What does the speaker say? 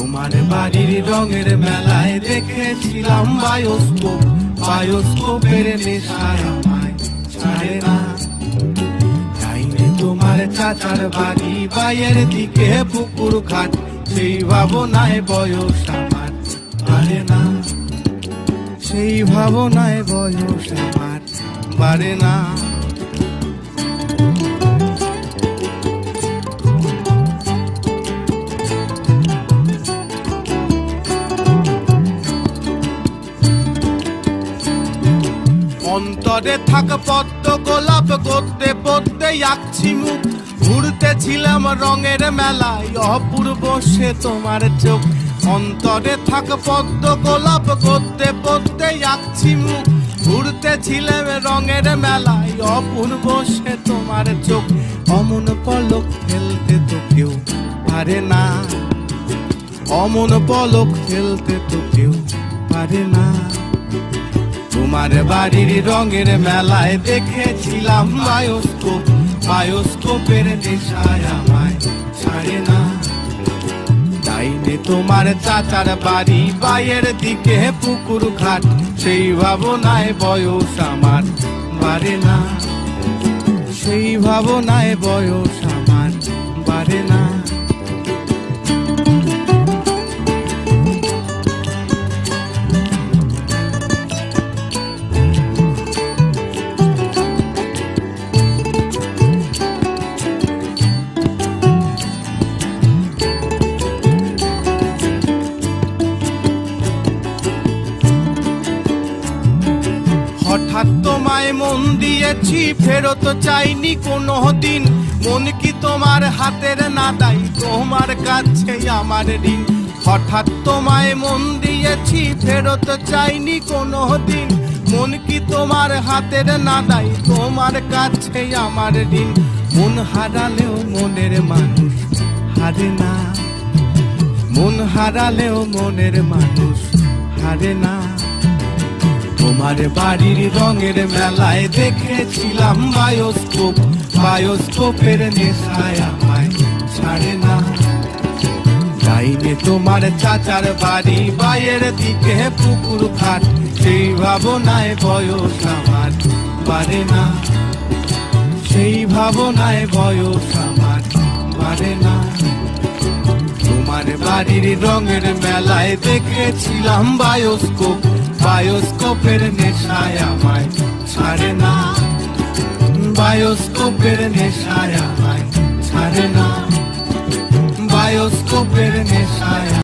তোমার বাড়ির রঙের মেলায় দেখেছিলাম বায়োস্কোপ, বায়োস্কোপের নেশায় আমায় ছাড়ে না। যাইনি তোমার চাচার বাড়ি বাইয়ের দিকে পুকুর ঘাট, সেই ভাবনায় বয়স আমার বাড়ে না, সেই ভাবনায় বয়স আমার বাড়ে না। অন্তরে থাক পদ্ম গোলাপ, গদ্যে পদ্মে আঁকছি মুখ, ঘুরতেছিলাম রঙের মেলায় অপূর্ব সে তোমার চোখ। অন্তরে থাক পদ্ম গোলাপ, গদ্যে পদ্মে আঁকছি মুখ, ঘুরতেছিলাম রঙের মেলায় অপূর্ব সে তোমার চোখ। অমন পলক ফেলতে তো কেউ পারে না, অমন পলক ফেলতে তো কেউ পারে না। তোমার বাড়ির রঙের মেলায় দেখেছিলাম বায়োস্কোপ, বায়োস্কোপের নেশায় আমায় ছাড়ে না। যাইনি তোমার চাচার বাড়ি বাইয়ের দিকে পুকুর ঘাট, সেই ভাবনায় বয়স আমার বাড়ে না, সেই ভাবনায় বয়স আমার বাড়ে না। হঠাৎ তোমায় মন দিয়েছি, ফেরত চাইনি কোনো দিন, মন কি তোমার হাতের না দাই, তোমার কাছে আমার ঋণ। হঠাৎ তোমায় মন দিয়েছি, ফেরত চাইনি কোনো দিন, মন কি তোমার হাতের না দাই, তোমার কাছে আমার ঋণ। মন হারালেও মনের মানুষ হারে না, মন হারালেও মনের মানুষ হারে না। তোমার বাড়ির রঙের মেলায় দেখেছিলাম বায়োস্কোপ, বায়োস্কোপের নেশায় আমায় ছাড়ে না। যাইনি তোমার চাচার বাড়ি বাইয়ের দিকে পুকুর ঘাট, সেই ভাবনায় বয়স আমার বাড়ে না, সেই ভাবনায় বয়স আমার বাড়ে না। তোমার বাড়ির রঙের মেলায় দেখেছিলাম বায়োস্কোপ, বায়োস্কোপের নেশায় আমায় ছাড়ে না, বায়োস্কোপের নেশায় আমায় ছাড়ে না, বায়োস্কোপের নেশায়।